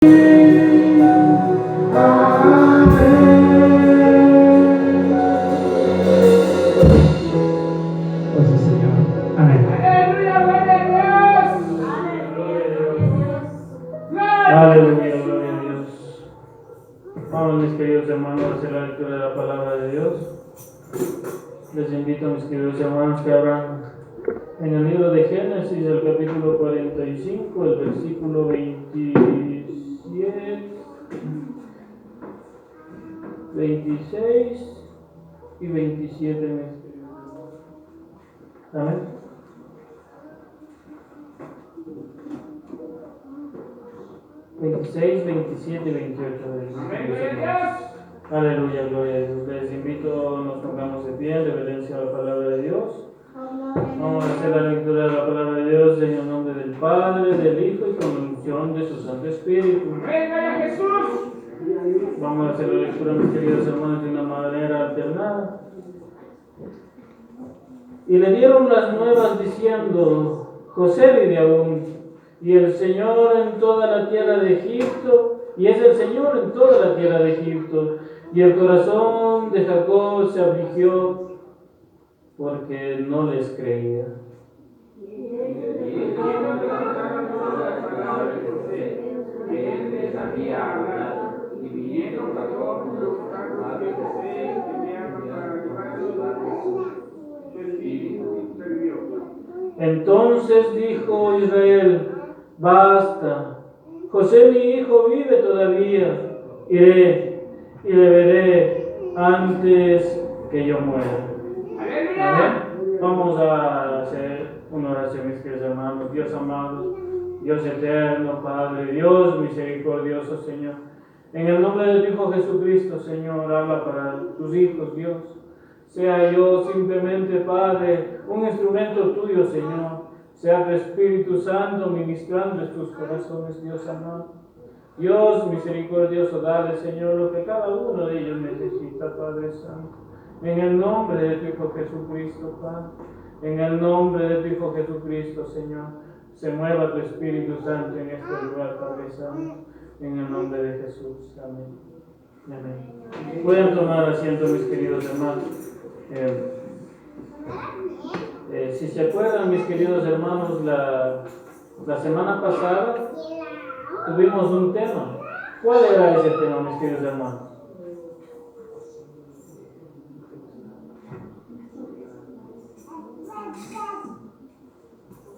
Aleluya, gloria a Dios. Vamos, mis queridos hermanos, a hacer la lectura de la palabra de Dios. Les invito, mis queridos hermanos, que abran en el libro de Génesis, el capítulo 45, el versículo 27, 26 y 27, mis queridos hermanos. Amén. ...26, 27 y 28 Aleluya, gloria a Dios. Les invito, nos pongamos de pie en reverencia a la palabra de Dios. Vamos a hacer la lectura de la palabra de Dios en el nombre del Padre, del Hijo y con la unción de su Santo Espíritu. ¡Venga Jesús! Vamos a hacer la lectura, mis queridos hermanos, de una manera alternada. Y le dieron las nuevas diciendo: José vive aún, y el Señor en toda la tierra de Egipto, y es el Señor en toda la tierra de Egipto. Y el corazón de Jacob se afligió porque no les creía. Entonces dijo Israel: basta, José mi hijo vive todavía, iré y le veré antes que yo muera. Amén. Vamos a hacer una oración, mis queridos hermanos. Dios amado, Dios eterno, Padre, Dios misericordioso, Señor. En el nombre de tu Hijo Jesucristo, Señor, habla para tus hijos, Dios. Sea yo simplemente, Padre, un instrumento tuyo, Señor. Sea tu Espíritu Santo ministrando en tus corazones, Dios amado. Dios misericordioso, dale, Señor, lo que cada uno de ellos necesita, Padre Santo. En el nombre de tu Hijo Jesucristo, Padre. En el nombre de tu Hijo Jesucristo, Señor. Se mueva tu Espíritu Santo en este lugar, Padre Santo. En el nombre de Jesús. Amén. Amén. Pueden tomar asiento, mis queridos hermanos. Si se acuerdan, mis queridos hermanos, la semana pasada tuvimos un tema. ¿Cuál era ese tema, mis queridos hermanos?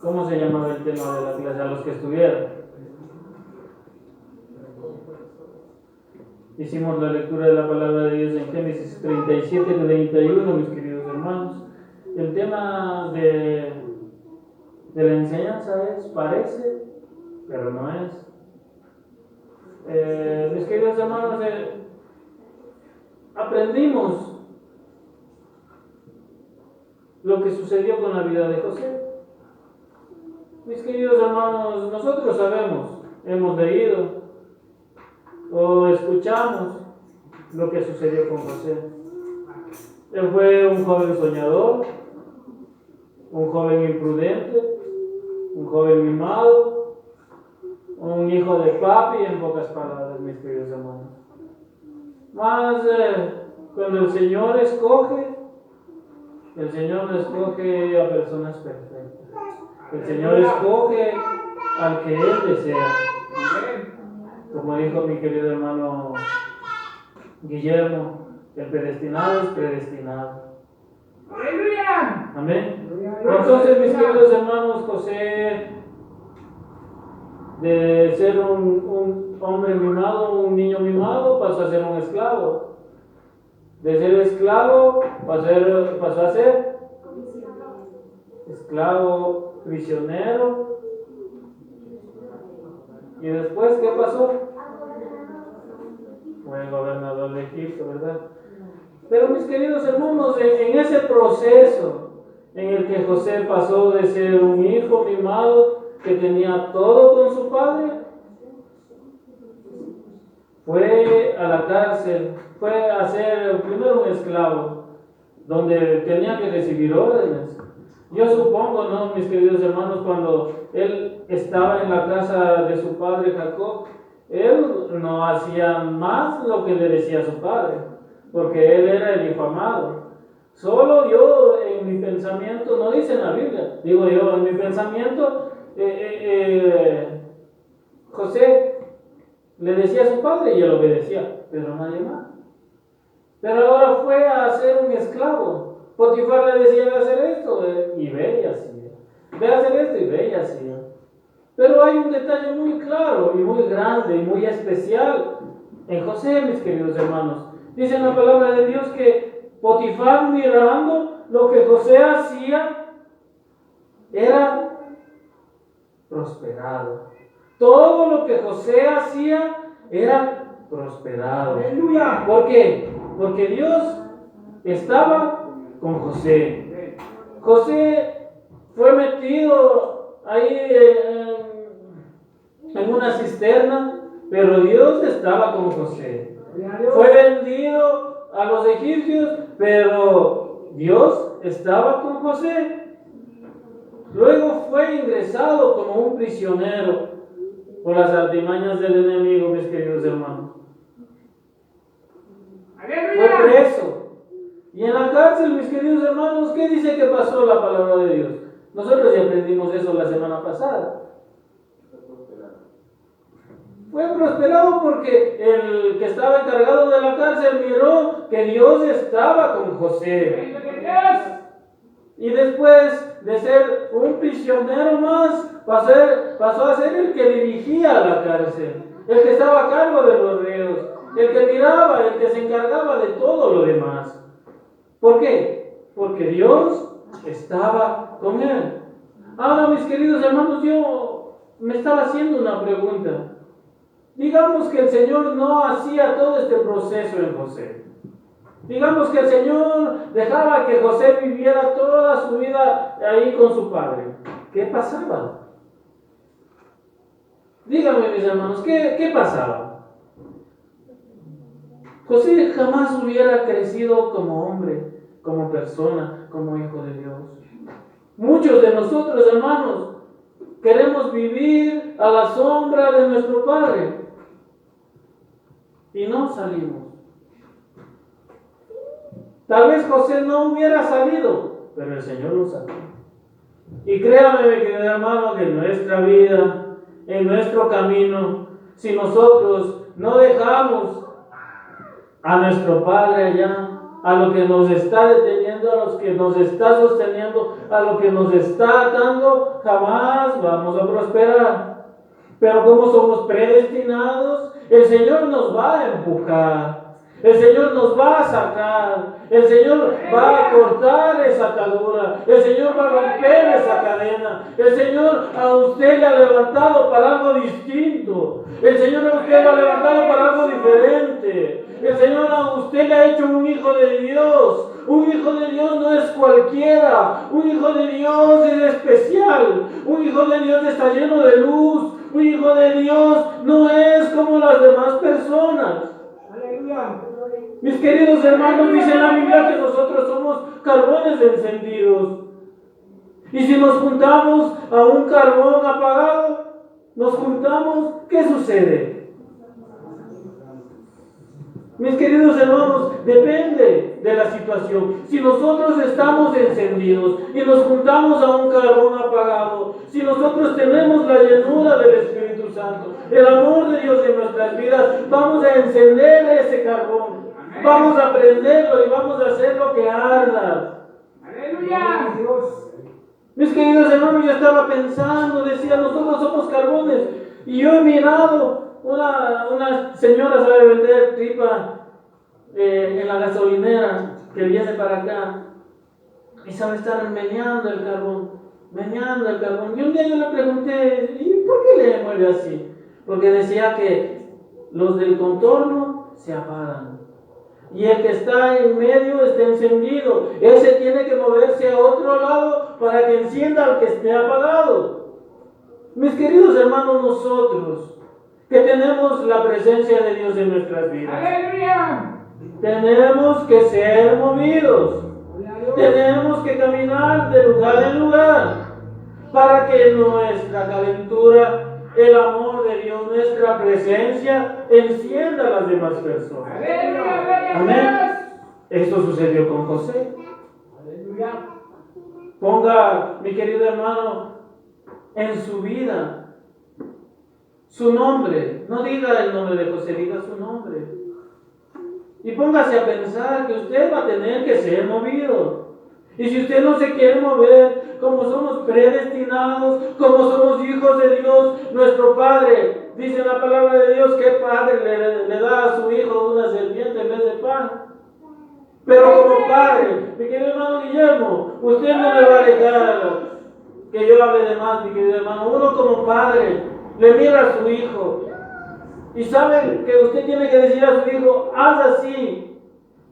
¿Cómo se llamaba el tema de la clase a los que estuvieron? Hicimos la lectura de la palabra de Dios en Génesis 37 y 31, mis queridos hermanos. El tema de la enseñanza es: parece, pero no es. Mis queridos hermanos, aprendimos lo que sucedió con la vida de José. Mis queridos hermanos, nosotros sabemos, hemos leído o escuchamos lo que sucedió con José. Él fue un joven soñador, un joven imprudente, un joven mimado, un hijo de papi, en pocas palabras, mis queridos hermanos. Mas cuando el Señor escoge a personas perfectas. El Señor escoge al que Él desea. Como dijo mi querido hermano Guillermo, el predestinado es predestinado. ¡Aleluya! Amén. Entonces, mis queridos hermanos, José, de ser un hombre mimado, un niño mimado, pasó a ser un esclavo. De ser esclavo pasó a ser esclavo prisionero. ¿Y después qué pasó? Fue gobernador de Egipto, ¿verdad? Pero, mis queridos hermanos, en ese proceso en el que José pasó de ser un hijo mimado que tenía todo con su padre, fue a la cárcel, fue a ser primero un esclavo, donde tenía que recibir órdenes. Yo supongo, ¿no, mis queridos hermanos, cuando él estaba en la casa de su padre Jacob, él no hacía más lo que le decía su padre, porque él era el hijo amado. Solo yo en mi pensamiento, no dice en la Biblia, digo yo, en mi pensamiento, José le decía a su padre y él obedecía, pero nadie más. Pero ahora fue a ser un esclavo. Potifar le decía, ve a hacer esto, y ve y hacía. Ve a hacer esto y ve y hacía. Pero hay un detalle muy claro y muy grande y muy especial en José, mis queridos hermanos. Dice en la palabra de Dios que Potifar, mirando lo que José hacía, era prosperado. Todo lo que José hacía era prosperado. Aleluya. ¿Por qué? Porque Dios estaba con José. José fue metido ahí en una cisterna, pero Dios estaba con José. Fue vendido a los egipcios, pero Dios estaba con José. Luego fue ingresado como un prisionero por las artimañas del enemigo, mis queridos hermanos. Fue preso. Y en la cárcel, mis queridos hermanos, ¿qué dice que pasó la palabra de Dios? Nosotros ya aprendimos eso la semana pasada. Fue prosperado porque el que estaba encargado de la cárcel miró que Dios estaba con José. Y después de ser un prisionero más, pasó a ser el que dirigía la cárcel, el que estaba a cargo de los reos, el que miraba, el que se encargaba de todo lo demás. ¿Por qué? Porque Dios estaba con él. Ahora, mis queridos hermanos, yo me estaba haciendo una pregunta. Digamos que el Señor no hacía todo este proceso en José. Digamos que el Señor dejaba que José viviera toda su vida ahí con su padre. ¿Qué pasaba? Díganme, mis hermanos, ¿qué pasaba? José jamás hubiera crecido como hombre, como persona, como hijo de Dios. Muchos de nosotros, hermanos, queremos vivir a la sombra de nuestro Padre y no salimos. Tal vez José no hubiera salido, pero el Señor lo sacó. Y créame, mi querido hermano, que en nuestra vida, en nuestro camino, si nosotros no dejamos a nuestro Padre allá, a lo que nos está deteniendo, a los que nos está sosteniendo, a lo que nos está atando, jamás vamos a prosperar. Pero como somos predestinados, el Señor nos va a empujar. El Señor nos va a sacar, el Señor va a cortar esa atadura, el Señor va a romper esa cadena, el Señor a usted le ha levantado para algo distinto, el Señor a usted le ha levantado para algo diferente, el Señor a usted le ha hecho un hijo de Dios. Un hijo de Dios no es cualquiera, un hijo de Dios es especial, un hijo de Dios está lleno de luz, un hijo de Dios no es como las demás personas. Aleluya. Mis queridos hermanos, dice la Biblia que nosotros somos carbones encendidos. Y si nos juntamos a un carbón apagado, nos juntamos, ¿qué sucede? Mis queridos hermanos, depende de la situación. Si nosotros estamos encendidos y nos juntamos a un carbón apagado, si nosotros tenemos la llenura del Espíritu Santo, el amor de Dios en nuestras vidas, vamos a encender ese carbón. Vamos a prenderlo y vamos a hacerlo que arda. Aleluya. Mis queridos hermanos, yo estaba pensando, decía, nosotros somos carbones. Y yo he mirado una señora sabe vender tripa en la gasolinera que viene para acá. Y sabe estar meneando el carbón. Y un día yo le pregunté, ¿y por qué le mueve así? Porque decía que los del contorno se apagan. Y el que está en medio está encendido. Ese tiene que moverse a otro lado para que encienda al que esté apagado. Mis queridos hermanos, nosotros que tenemos la presencia de Dios en nuestras vidas, Aleluya. tenemos que ser movidos. Tenemos que caminar de lugar en lugar para que nuestra calentura, el amor amor de Dios, nuestra presencia, encienda a las demás personas. Aleluya, gloria a Amén. Dios. Esto sucedió con José. Aleluya. Ponga, mi querido hermano, en su vida su nombre. No diga el nombre de José, diga su nombre. Y póngase a pensar que usted va a tener que ser movido. Y si usted no se quiere mover, como somos predestinados, como somos hijos de Dios, nuestro Padre, dice en la palabra de Dios, que padre le da a su hijo una serpiente en vez de pan. Pero como padre, mi querido hermano Guillermo, usted no me va a dejar que yo hable de más, mi querido hermano. Uno como padre le mira a su hijo y sabe que usted tiene que decir a su hijo, haz así.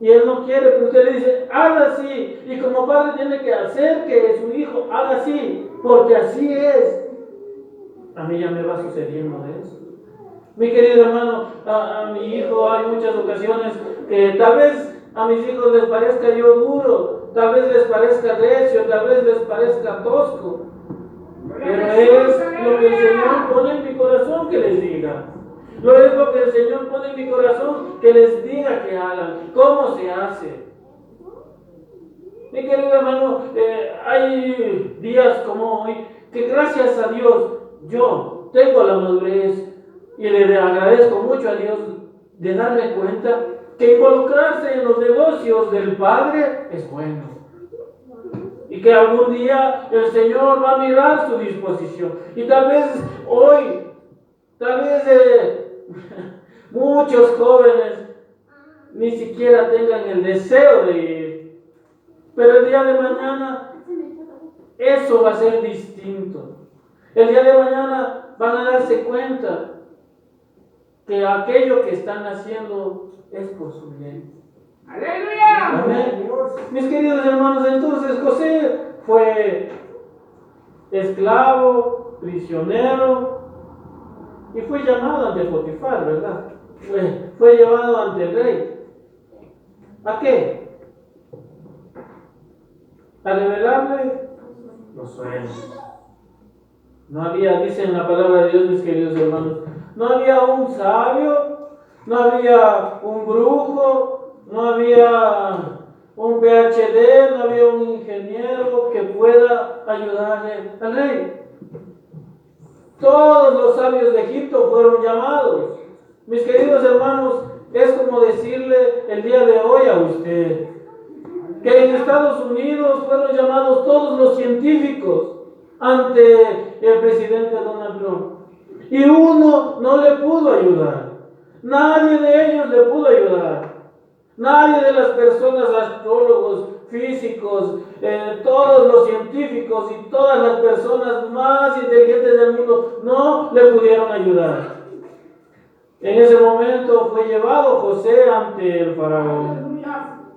Y él no quiere, pero usted le dice, haz así. Y como padre tiene que hacer que su hijo haga así, porque así es. A mí ya me va sucediendo eso. Mi querido hermano, a mi hijo hay muchas ocasiones que tal vez a mis hijos les parezca yo duro, tal vez les parezca recio, tal vez les parezca tosco. Pero es lo que el Señor pone en mi corazón que les diga. Es lo que el Señor pone en mi corazón que les diga que hagan. ¿Cómo se hace? Mi querido hermano, hay días como hoy que gracias a Dios yo tengo la madurez y le agradezco mucho a Dios de darme cuenta que involucrarse en los negocios del Padre es bueno. Y que algún día el Señor va a mirar su disposición. Y tal vez hoy, tal vez muchos jóvenes ni siquiera tengan el deseo de ir. Pero el día de mañana eso va a ser distinto. El día de mañana van a darse cuenta que aquello que están haciendo es por su bien. Aleluya. Amén. Mis queridos hermanos, entonces José fue esclavo, prisionero y fue llamado ante Potifar, ¿verdad? Fue llevado ante el rey. ¿A qué? A revelarle los sueños. No había, dice en la palabra de Dios, mis queridos hermanos, no había un sabio, no había un brujo, no había un PhD, no había un ingeniero que pueda ayudarle al rey. Todos los sabios de Egipto fueron llamados. Mis queridos hermanos, es como decirle el día de hoy a usted que en Estados Unidos fueron llamados todos los científicos ante el presidente Donald Trump. Y uno no le pudo ayudar. Nadie de ellos le pudo ayudar. Nadie de las personas, astrólogos, físicos, todos los científicos y todas las personas más inteligentes del mundo no le pudieron ayudar. En ese momento fue llevado José ante el faraón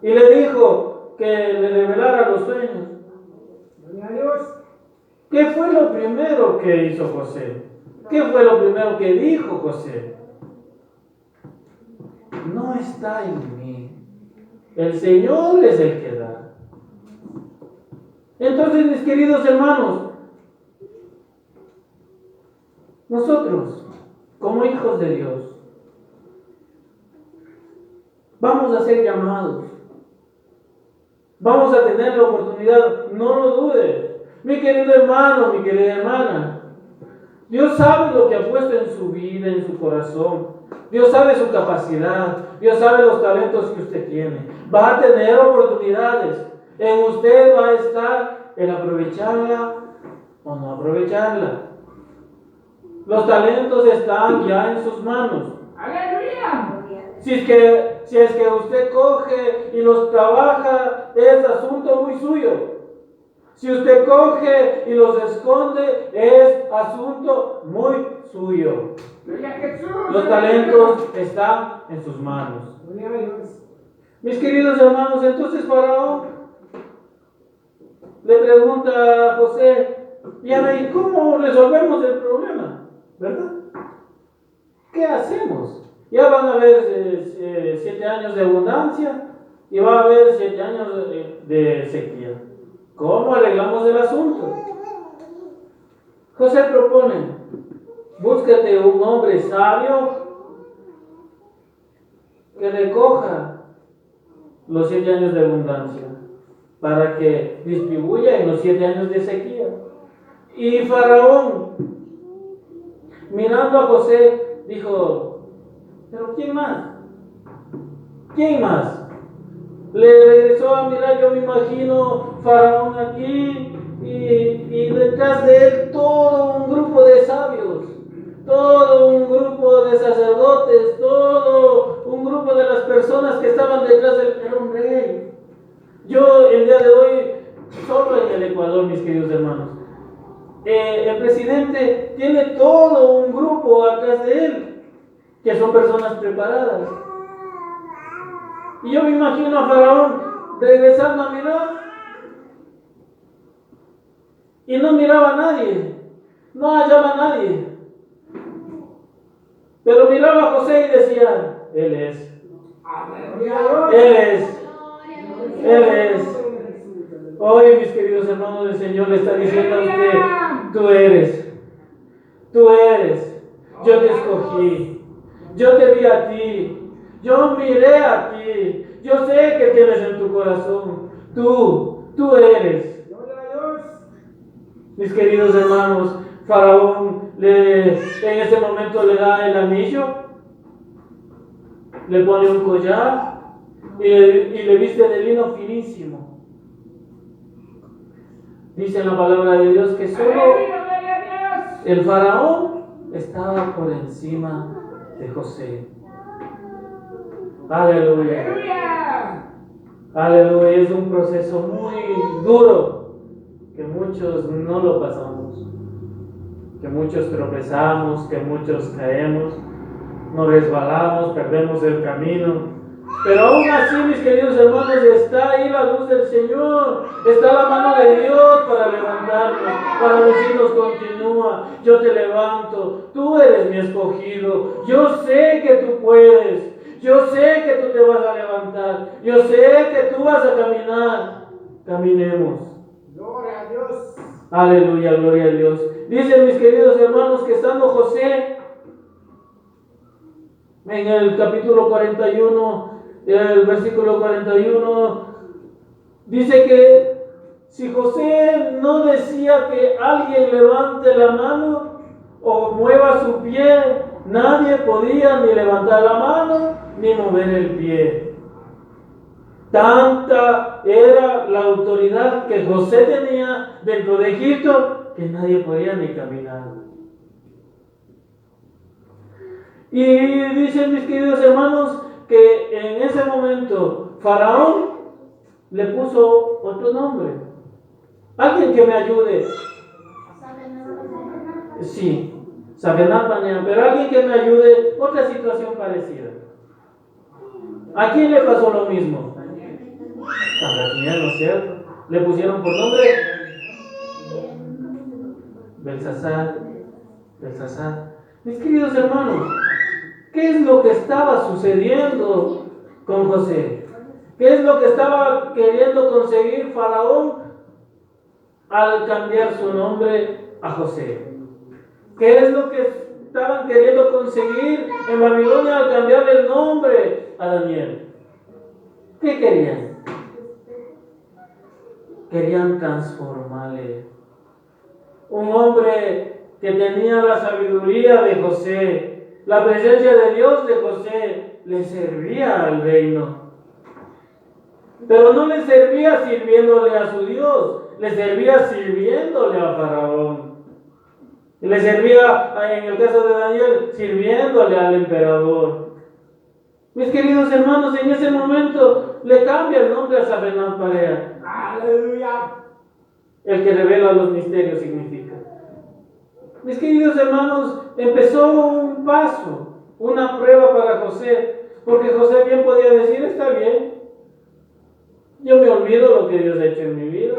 y le dijo que le revelara los sueños. Gloria a Dios. ¿Qué fue lo primero que hizo José? ¿Qué fue lo primero que dijo José? No está en mí. El Señor es el que da. Entonces, mis queridos hermanos, nosotros, como hijos de Dios, vamos a ser llamados. Vamos a tener la oportunidad, no lo dudes. Mi querido hermano, mi querida hermana, Dios sabe lo que ha puesto en su vida, en su corazón. Dios sabe su capacidad. Dios sabe los talentos que usted tiene. Va a tener oportunidades. En usted va a estar el aprovecharla o no aprovecharla. Los talentos están ya en sus manos. Aleluya. Si es que usted coge y los trabaja, es asunto muy suyo. Si usted coge y los esconde, es asunto muy suyo. Gloria a Jesús. Los talentos están en sus manos. Gloria a Dios. Mis queridos hermanos, entonces Faraón le pregunta a José, y ahora, ¿y cómo resolvemos el problema? ¿Verdad? ¿Qué hacemos? Ya van a haber 7 años de abundancia y va a haber 7 años de sequía. ¿Cómo arreglamos el asunto? José propone, búscate un hombre sabio que recoja los 7 años de abundancia para que distribuya en los 7 años de sequía. Y Faraón, mirando a José, dijo: ¿pero quién más? ¿Quién más? Le regresó a mirar. Yo me imagino Faraón aquí y detrás de él todo un grupo de sabios, todo un grupo de sacerdotes, todo un grupo de las personas que estaban detrás del era un rey. Yo el día de hoy, solo en el Ecuador, mis queridos hermanos, el presidente tiene todo un grupo atrás de él, que son personas preparadas. Y yo me imagino a Faraón regresando a mirar y no miraba a nadie, no hallaba a nadie. Pero miraba a José y decía: Él es, Él es, Él es. Hoy, mis queridos hermanos, el Señor le está diciendo a usted: tú eres, yo te escogí, yo te vi a ti, yo miré a ti, yo sé que tienes en tu corazón, tú eres. Mis queridos hermanos, Faraón en ese momento le da el anillo, le pone un collar y le viste de lino finísimo. Dice la palabra de Dios que solo el Faraón estaba por encima de José. Aleluya. Aleluya. Es un proceso muy duro que muchos no lo pasamos, que muchos tropezamos, que muchos caemos, nos resbalamos, perdemos el camino. Pero aún así, mis queridos hermanos, está ahí la luz del Señor, está la mano de Dios para levantarnos, para decirnos: continúa, yo te levanto, tú eres mi escogido, yo sé que tú puedes, yo sé que tú te vas a levantar, yo sé que tú vas a caminar. Caminemos. Gloria a Dios. Aleluya, gloria a Dios. Dicen, mis queridos hermanos, que estando José en el capítulo 41, el versículo 41, dice que si José no decía que alguien levante la mano o mueva su pie, nadie podía ni levantar la mano ni mover el pie. Tanta era la autoridad que José tenía dentro de Egipto que nadie podía ni caminar. Y dicen, mis queridos hermanos, que en ese momento Faraón le puso otro nombre. Alguien que me ayude. Sí, Sabenat Banean, pero alguien que me ayude. Otra situación parecida. ¿A quién le pasó lo mismo? A Daniel, ¿no es cierto? Le pusieron por nombre Belsasar. Mis queridos hermanos, ¿qué es lo que estaba sucediendo con José? ¿Qué es lo que estaba queriendo conseguir Faraón al cambiar su nombre a José? ¿Qué es lo que estaban queriendo conseguir en Babilonia al cambiarle el nombre a Daniel? ¿Qué querían? Querían transformarle. Un hombre que tenía la sabiduría de José, la presencia de Dios de José, le servía al reino. Pero no le servía sirviéndole a su Dios, le servía sirviéndole a Faraón. Y le servía, en el caso de Daniel, sirviéndole al emperador. Mis queridos hermanos, en ese momento le cambia el nombre a Sabenat Parea. Aleluya. El que revela los misterios significa. Mis queridos hermanos, empezó un paso, una prueba para José, porque José bien podía decir: está bien, yo me olvido lo que Dios ha hecho en mi vida,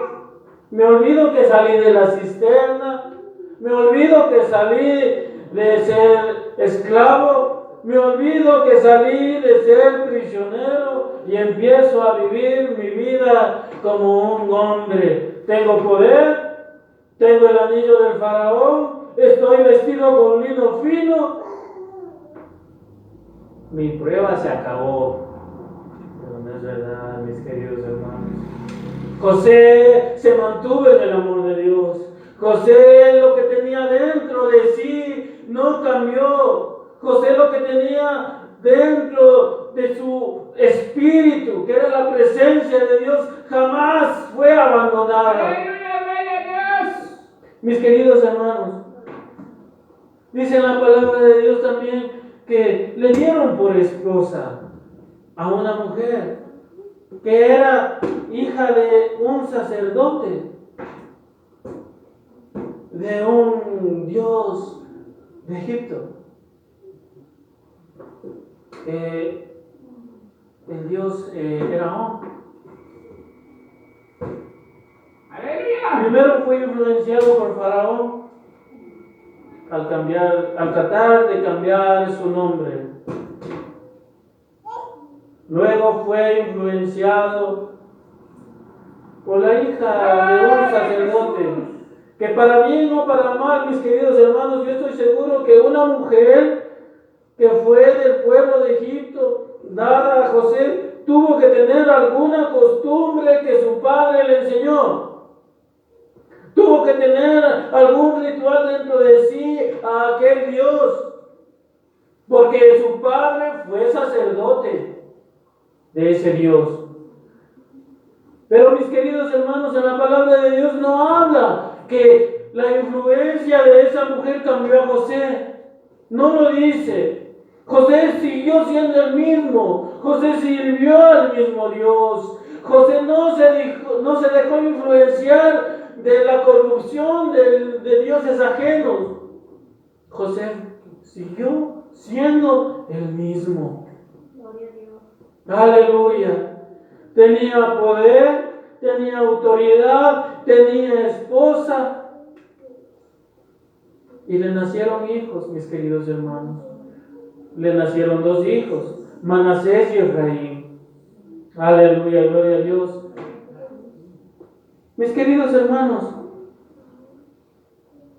me olvido que salí de la cisterna, me olvido que salí de ser esclavo, me olvido que salí de ser prisionero y empiezo a vivir mi vida como un hombre. Tengo poder, tengo el anillo del Faraón estoy vestido con lino fino, mi prueba se acabó. Pero no es verdad, mis queridos hermanos. José se mantuvo en el amor de Dios. José lo que tenía dentro de sí no cambió. José lo que tenía dentro de su espíritu, que era la presencia de Dios, jamás fue abandonada. Mis queridos hermanos, dice la palabra de Dios también que le dieron por esposa a una mujer que era hija de un sacerdote, de un dios de Egipto. El dios Eraón. Primero fue influenciado por Faraón al tratar de cambiar su nombre. Luego fue influenciado por la hija de un sacerdote, que para bien o para mal, mis queridos hermanos, yo estoy seguro que una mujer que fue del pueblo de Egipto, dada a José, tuvo que tener alguna costumbre que su padre le enseñó. Tuvo que tener algún ritual dentro de sí a aquel Dios, porque su padre fue sacerdote de ese Dios. Pero mis queridos hermanos, en la palabra de Dios no habla que la influencia de esa mujer cambió a José. No lo dice. José siguió siendo el mismo. José sirvió al mismo Dios. José no se dejó influenciar de la corrupción de dioses ajenos. José siguió siendo el mismo. Gloria a Dios. Aleluya. Tenía poder, tenía autoridad, tenía esposa. Y le nacieron hijos, mis queridos hermanos. Le nacieron 2 hijos, Manasés y Efraín. Aleluya, gloria a Dios. Mis queridos hermanos,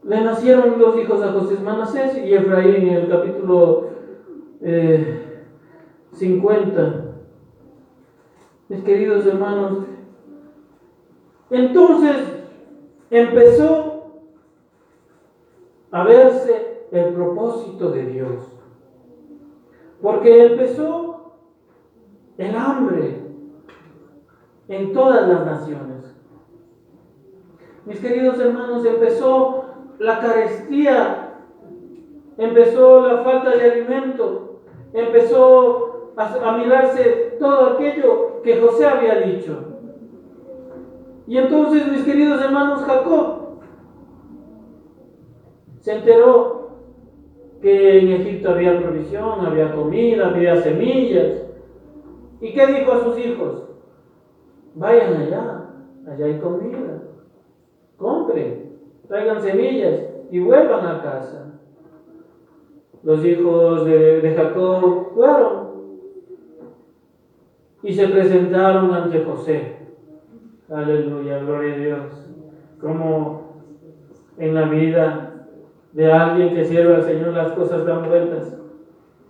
le nacieron 2 hijos a José, Manasés y Efraín, en el capítulo 50. Mis queridos hermanos, entonces empezó a verse el propósito de Dios, porque empezó el hambre en todas las naciones. Mis queridos hermanos, empezó la carestía, empezó la falta de alimento, empezó a mirarse todo aquello que José había dicho. Y entonces, mis queridos hermanos, Jacob se enteró que en Egipto había provisión, había comida, había semillas. ¿Y qué dijo a sus hijos? Vayan allá hay comida, compren, traigan semillas y vuelvan a casa. Los hijos de Jacob fueron y se presentaron ante José. Aleluya, gloria a Dios. Como en la vida de alguien que sirve al Señor las cosas dan vueltas.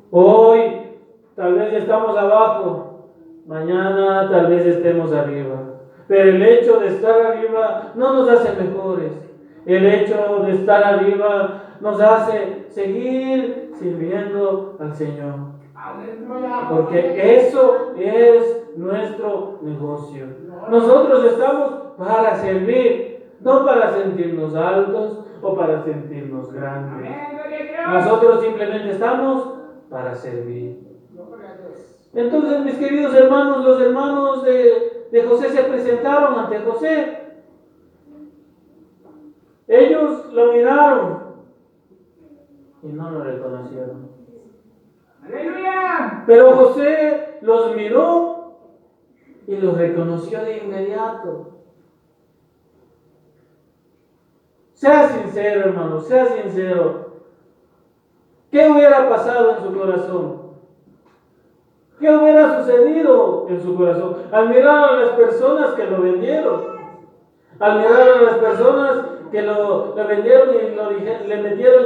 Hoy tal vez estamos abajo, mañana tal vez estemos arriba. Pero el hecho de estar arriba no nos hace mejores. El hecho de estar arriba nos hace seguir sirviendo al Señor. Porque eso es nuestro negocio. Nosotros estamos para servir, no para sentirnos altos o para sentirnos grandes. Nosotros simplemente estamos para servir. Entonces, mis queridos hermanos, los hermanos de José se presentaron ante José. Ellos lo miraron y no lo reconocieron. ¡Aleluya! Pero José los miró y los reconoció de inmediato. Sea sincero, hermano, sea sincero. ¿Qué hubiera pasado en su corazón? ¿Qué hubiera sucedido en su corazón al mirar a las personas que lo vendieron? Al mirar a las personas que le vendieron y le metieron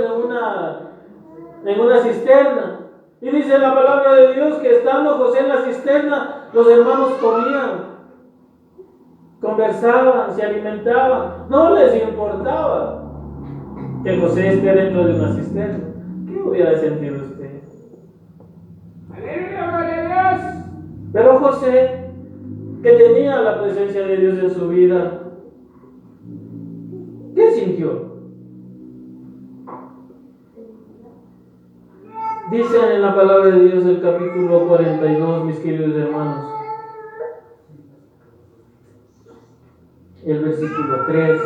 en una cisterna. Y dice la palabra de Dios que estando José en la cisterna, los hermanos comían, conversaban, se alimentaban. No les importaba que José esté dentro de una cisterna. ¿Qué hubiera sentido usted? Aleluya, gloria a Dios. Pero José, que tenía la presencia de Dios en su vida, ¿qué sintió? Dice en la palabra de Dios el capítulo 42, mis queridos hermanos, el versículo 3.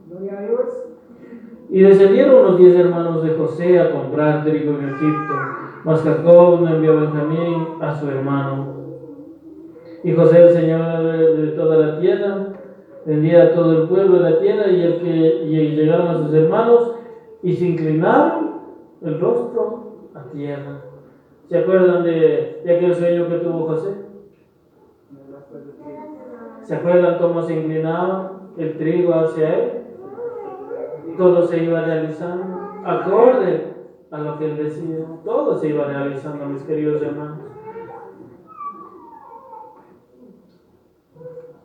Gloria a Dios. Y descendieron los 10 hermanos de José a comprar trigo en Egipto, mas Jacob no envió a Benjamín a su hermano. Y José, el señor de toda la tierra, vendía a todo el pueblo de la tierra, y llegaron a sus hermanos y se inclinaron el rostro a tierra. ¿Se acuerdan de aquel sueño que tuvo José? ¿Se acuerdan cómo se inclinaba el trigo hacia él? Todo se iba realizando acorde a lo que él decía. Todo se iba realizando, mis queridos hermanos.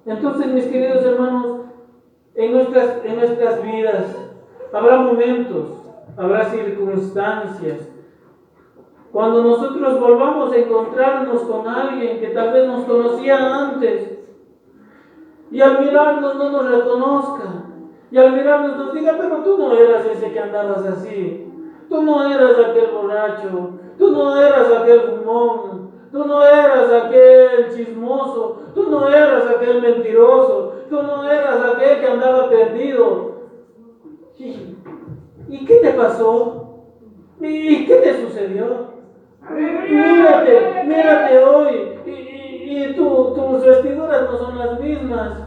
Entonces, mis queridos hermanos, en nuestras vidas habrá momentos, habrá circunstancias, cuando nosotros volvamos a encontrarnos con alguien que tal vez nos conocía antes, y al mirarnos no nos reconozca, y al mirarnos nos diga: pero tú no eras ese que andabas así, tú no eras aquel borracho, tú no eras aquel fumón, tú no eras aquel chismoso, tú no eras aquel mentiroso, tú no eras aquel que andaba perdido. ¿Y qué te pasó? ¿Y qué te sucedió? Mírate hoy, y tus vestiduras no son las mismas.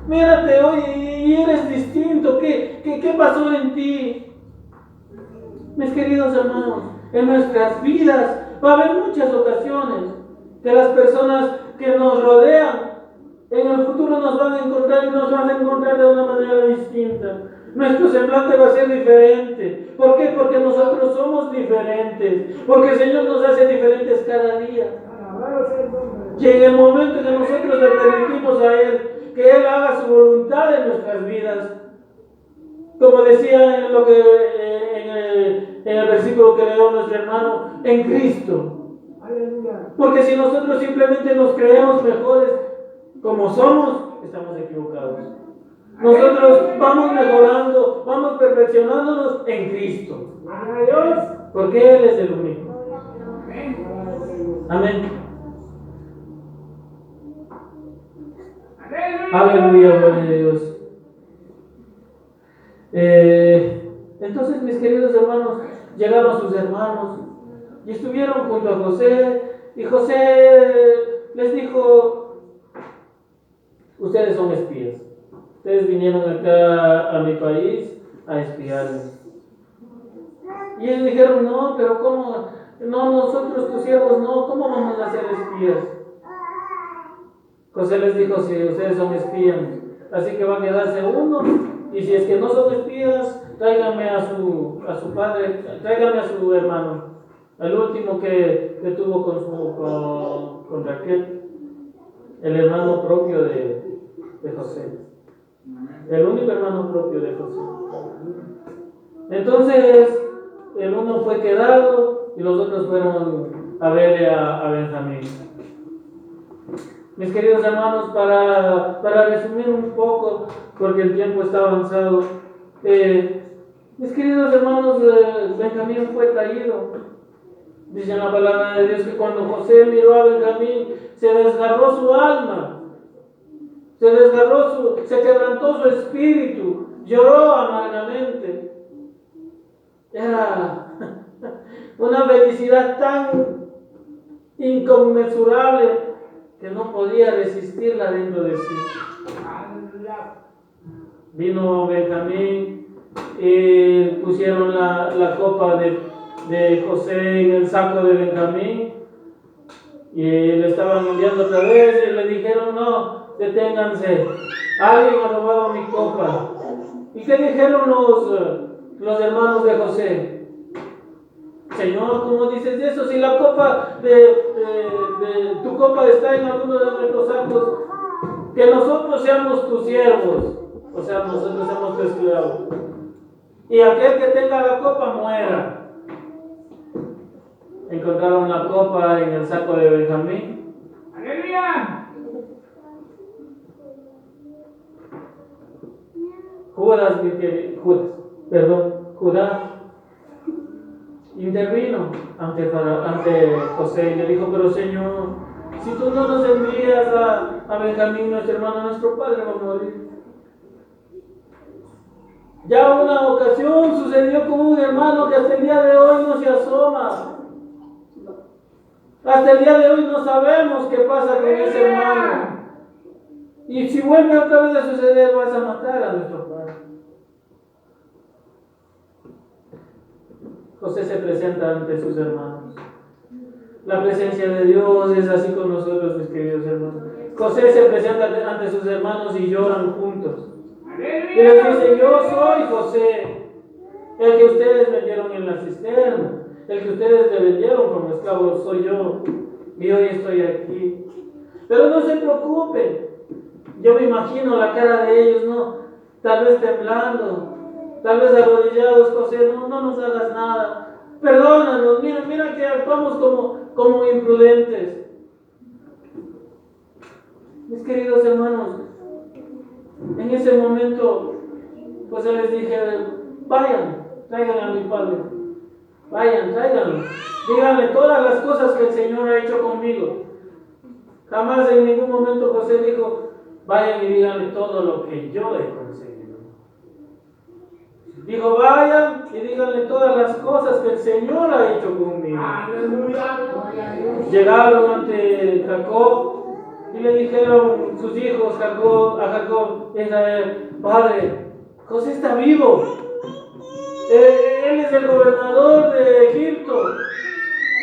Mírate hoy y eres distinto. ¿Qué pasó en ti? Mis queridos hermanos, en nuestras vidas va a haber muchas ocasiones que las personas que nos rodean en el futuro nos van a encontrar, y nos van a encontrar de una manera distinta. Nuestro semblante va a ser diferente. ¿Por qué? Porque nosotros somos diferentes. Porque el Señor nos hace diferentes cada día. Y en el momento que nosotros le permitimos a Él que Él haga su voluntad en nuestras vidas, como decía en el versículo que leyó nuestro hermano, en Cristo. Porque si nosotros simplemente nos creemos mejores como somos, estamos equivocados. Nosotros vamos mejorando, vamos perfeccionándonos en Cristo. Porque Él es el único. Amén. Aleluya, gloria a Dios. Entonces, mis queridos hermanos, llegaron sus hermanos y estuvieron junto a José, y José les dijo: ustedes son espías, ustedes vinieron acá a mi país a espiarme. Y ellos dijeron: no, pero ¿cómo? No, nosotros tus siervos no, ¿cómo vamos a ser espías? José les dijo: sí, ustedes son espías, así que va a quedarse uno, y si es que no son espías, tráigame a su padre, tráigame a su hermano, el último que tuvo con Raquel, el hermano propio de José, el único hermano propio de José. Entonces el uno fue quedado y los otros fueron a ver a Benjamín. Mis queridos hermanos, para resumir un poco, porque el tiempo está avanzado, mis queridos hermanos, Benjamín fue traído. Dice en la palabra de Dios que cuando José miró a Benjamín, se desgarró su alma, se quebrantó su espíritu, lloró amargamente. Era una felicidad tan inconmensurable que no podía resistirla dentro de sí. Vino Benjamín y pusieron la copa de José en el saco de Benjamín y le estaban enviando otra vez y le dijeron: no, deténganse, alguien ha robado mi copa. ¿Y qué dijeron los hermanos de José? Señor, ¿cómo dices eso? Si la copa tu copa está en alguno de nuestros sacos, que nosotros seamos tus siervos, o sea, nosotros somos tu esclavo, y aquel que tenga la copa muera. Encontraron la copa en el saco de Benjamín. ¡Aleluya! Judá intervino ante José y le dijo: pero Señor, si tú no nos envías a Benjamín, nuestro hermano, nuestro padre va a morir. Ya una ocasión sucedió con un hermano que hasta el día de hoy no se asoma. Hasta el día de hoy no sabemos qué pasa con ese hermano. Y si vuelve otra vez a suceder, vas a matar a nuestro padre. José se presenta ante sus hermanos. La presencia de Dios es así con nosotros, mis queridos hermanos. José se presenta ante sus hermanos y lloran juntos. Y les dice: yo soy José, el que ustedes vendieron en la cisterna, el que ustedes le vendieron como esclavo, soy yo. Y hoy estoy aquí. Pero no se preocupen. Yo me imagino la cara de ellos, ¿no? Tal vez temblando, tal vez arrodillados. José, no nos hagas nada. Perdónanos, mira que actuamos como imprudentes. Mis queridos hermanos, en ese momento, pues yo les dije: vayan, traigan a mi padre. Vayan, tráiganlo. Díganle todas las cosas que el Señor ha hecho conmigo. Jamás en ningún momento José dijo: vayan y díganle todo lo que yo he conseguido. Dijo: vayan y díganle todas las cosas que el Señor ha hecho conmigo. Llegaron ante Jacob y le dijeron sus hijos a Jacob: Israel, padre, José está vivo. Él es el gobernador de Egipto.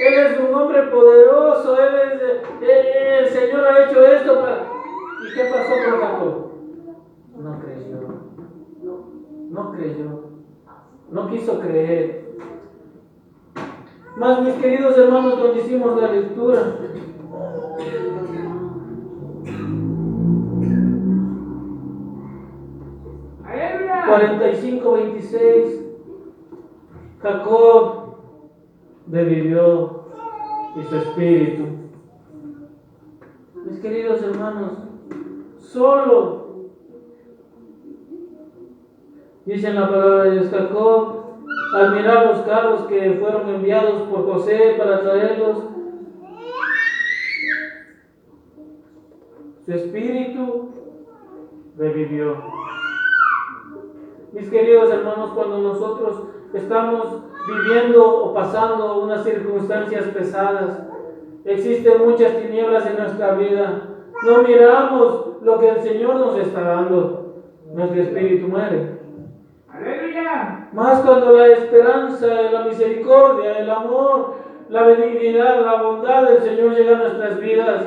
Él es un hombre poderoso. El Señor ha hecho esto para... ¿Y qué pasó con Jacob? No creyó. No creyó. No quiso creer. Mas, mis queridos hermanos, cuando hicimos la lectura, ¡Aleluya! 45:26, Jacob revivió y su espíritu. Mis queridos hermanos, solo dice en la palabra de Dios: Jacob, al mirar los carros que fueron enviados por José para traerlos, su espíritu revivió. Mis queridos hermanos, cuando nosotros estamos viviendo o pasando unas circunstancias pesadas, existen muchas tinieblas en nuestra vida, no miramos lo que el Señor nos está dando, nuestro espíritu muere. ¡Aleluya! Más cuando la esperanza, la misericordia, el amor, la benignidad, la bondad del Señor llega a nuestras vidas,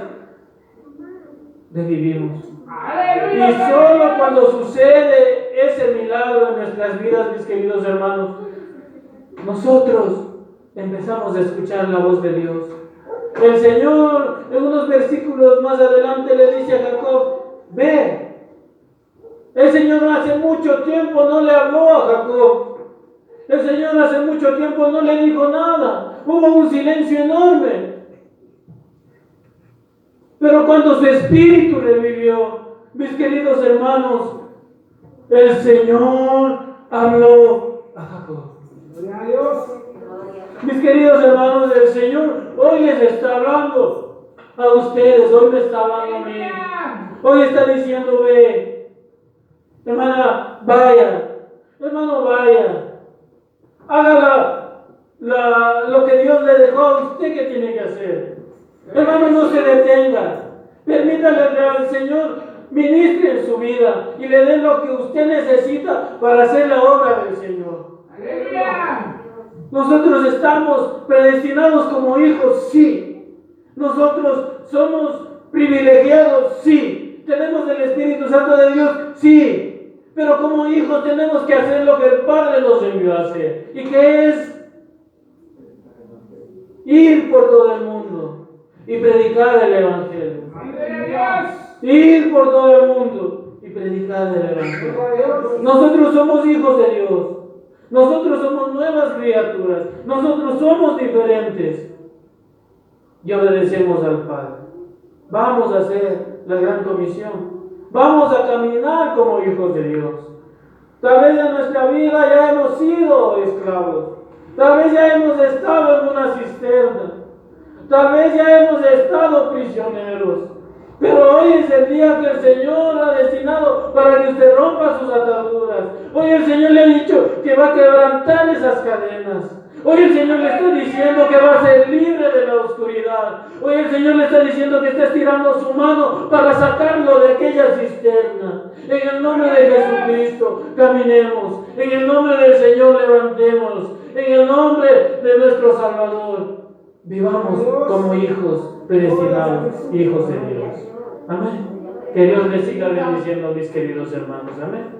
revivimos. ¡Aleluya! Y solo cuando sucede ese milagro en nuestras vidas, mis queridos hermanos, nosotros empezamos a escuchar la voz de Dios. El Señor, en unos versículos más adelante, le dice a Jacob: ve. El Señor hace mucho tiempo no le habló a Jacob. El Señor hace mucho tiempo no le dijo nada. Hubo un silencio enorme. Pero cuando su espíritu revivió, mis queridos hermanos, el Señor habló a Jacob. ¡Gloria a Dios! Mis queridos hermanos, el Señor hoy les está hablando a ustedes, hoy me está hablando a mí. Hoy está diciendo: ve. Hermana, vaya. Hermano, vaya. Haga lo que Dios le dejó a usted que tiene que hacer. Hermano, no se detenga. Permítale al Señor ministre en su vida y le dé lo que usted necesita para hacer la obra del Señor. ¡Aleluya! Nosotros estamos predestinados como hijos, sí. Nosotros somos privilegiados, sí. Tenemos el Espíritu Santo de Dios, sí. Pero como hijos tenemos que hacer lo que el Padre nos envió a hacer. ¿Y qué es? Ir por todo el mundo y predicar el Evangelio. Ir por todo el mundo y predicar el Evangelio. Nosotros somos hijos de Dios. Nosotros somos nuevas criaturas. Nosotros somos diferentes. Y obedecemos al Padre. Vamos a hacer la gran comisión. Vamos a caminar como hijos de Dios. Tal vez en nuestra vida ya hemos sido esclavos. Tal vez ya hemos estado en una cisterna. Tal vez ya hemos estado prisioneros. Pero hoy es el día que el Señor ha destinado para que usted rompa sus ataduras. Hoy el Señor le ha dicho que va a quebrantar esas cadenas. Hoy el Señor le está diciendo que va a ser libre de la oscuridad. Hoy el Señor le está diciendo que está estirando su mano para sacarlo de aquella cisterna. En el nombre de Jesucristo, caminemos. En el nombre del Señor, levantémonos. En el nombre de nuestro Salvador, vivamos como hijos predestinados, hijos de Dios. Amén. Que Dios les siga bendiciendo, mis queridos hermanos. Amén.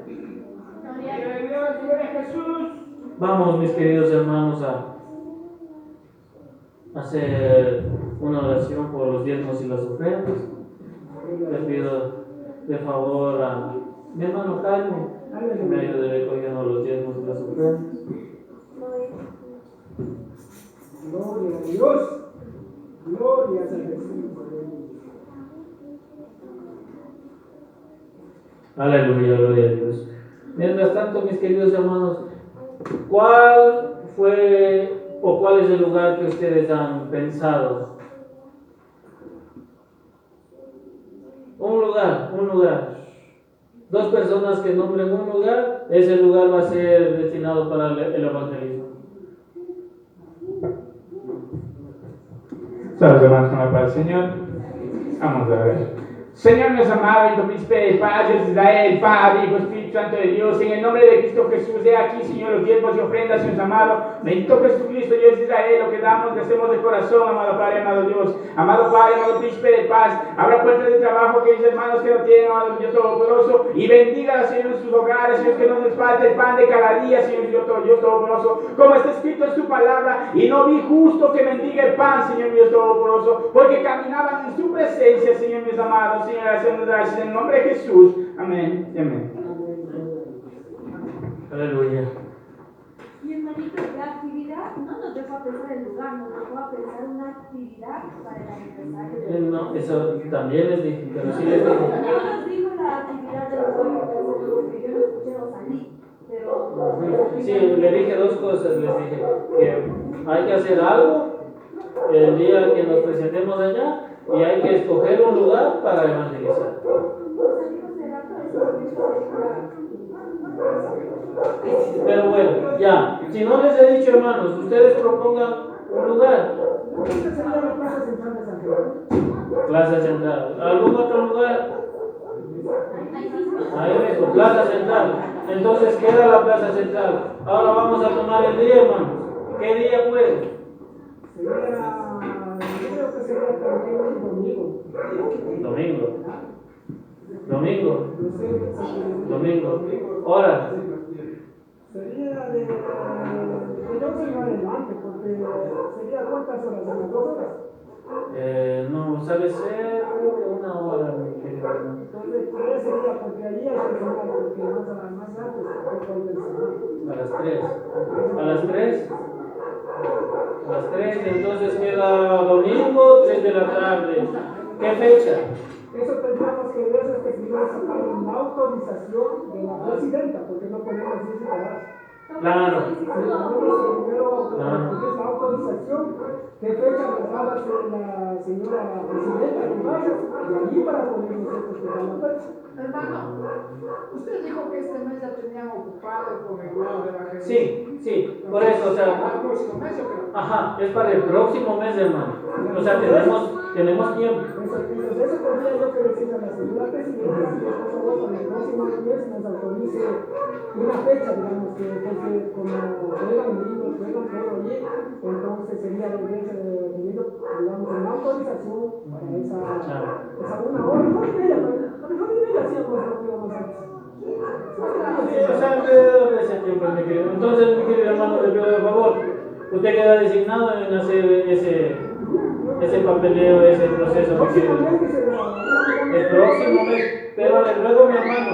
Vamos, mis queridos hermanos, a hacer una oración por los diezmos y las ofrendas. Les pido de favor a mi hermano Jaime que me ayude recogiendo los diezmos y las ofrendas. Gloria a Dios. Gloria a Jesús. Aleluya, gloria a Dios. Mientras tanto, mis queridos hermanos, ¿cuál fue o cuál es el lugar que ustedes han pensado? Un lugar. Dos personas que nombren un lugar, ese lugar va a ser destinado para el evangelismo. Saludos hermanos con la paz del Señor. Vamos a ver. Señor, nos amado y príncipe, Padre de Israel, Padre, Hijo, Espíritu Santo de Dios, en el nombre de Cristo Jesús, de aquí, Señor, los diezmos y ofrendas, Señor amado, bendito Jesucristo, Dios de Israel, lo que damos, le hacemos de corazón, amado Padre, amado Dios, amado Padre, amado príncipe de paz, abra puertas de trabajo que mis hermanos que no tienen, amado Dios Todopoderoso, y bendiga, Señor, en sus hogares, Señor, que no les falte el pan de cada día, Señor, Dios Todopoderoso, como está escrito en su palabra, y no vi justo que mendiga el pan, Señor, Dios Todopoderoso, porque caminaban en su presencia, Señor, mis amados. Señor, hacemos gracias en el nombre de Jesús. Amén y amén. Aleluya. Y hermanito, la actividad no nos dejó pensar el lugar, nos dejó a pensar una actividad para el aniversario. No, eso también les dije, pero sí les dije. No nos dijo la actividad de los jóvenes, que yo no escuché o salí, pero... Sí, le dije dos cosas, les dije que hay que hacer algo el día que nos presentemos allá y hay que escoger un lugar para evangelizar. Pero bueno, ya, si no les he dicho hermanos, ustedes propongan un lugar. Plaza Central. ¿Algún otro lugar? Ahí mismo, Plaza Central. Entonces queda la Plaza Central. Ahora vamos a tomar el día, hermanos. ¿Qué día puede? Domingo. Hora. Sería de entonces no adelante, porque sería cuántas horas, unas 2 horas. No, sabe ser una hora, mi querido hermano. Entonces 3 sería porque allí hay personal, porque más antes porque hay personal. A las 3. ¿A las 3? A las 3, entonces queda domingo, 3 de la tarde. ¿Qué fecha? Eso tendríamos que ver, es que primero sacar una autorización de la presidenta, porque no podemos ir separados. Claro. Primero, porque es la autorización, qué fecha nos va a dar la señora presidenta de Mayo, y allí para poder nosotros fijar la fecha. Hermano, usted dijo que este mes ya tenían ocupado con el lado de la gente. Sí, por eso, o sea. ¿Para el próximo mes o qué? Ajá, es para el próximo mes, hermano. O sea, tenemos tiempo. Eso tendría yo que decirle a la señora señora presidenta, que por favor para el próximo mes nos autorice una fecha, digamos, que porque como juegan niños, juegan todo allí, entonces sería de pidiendo, digamos, una autorización para esa una hora, no y media, a mejor y media hacíamos lo que íbamos a hacer. Sí, o sea, alrededor de ese tiempo, mi querido. Entonces, mi querido hermano, le pido de favor, usted queda designado en hacer ese papeleo, ese proceso, mi querido. El próximo mes, pero le ruego, mi hermano,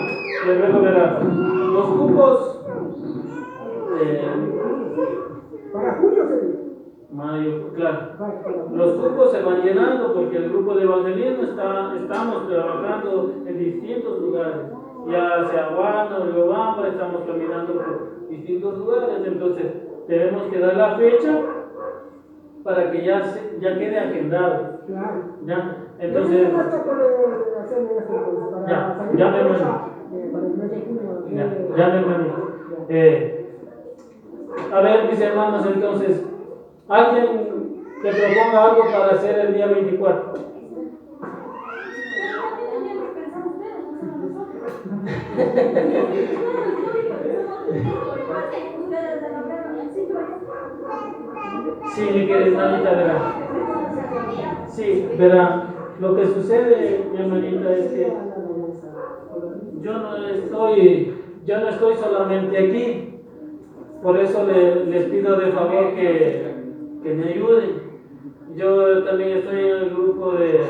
le ruego, verá, los cupos, Para julio sería. mayo, claro. Para julio. Los cupos se van llenando porque el grupo de evangelismo estamos trabajando en distintos lugares. Ya sea Guana, Riobamba, estamos caminando por distintos lugares, entonces tenemos que dar la fecha para que ya quede agendado. Claro. ¿Ya? Entonces, ya me hermano. Ya me hermano. A ver, mis hermanos, entonces, alguien que proponga algo para hacer el día 24. Sí, mi querida hermanita, verá. Sí, verá. Lo que sucede, mi hermanita, es que yo no estoy solamente aquí. Por eso les pido de favor que me ayuden. Yo también estoy en el grupo de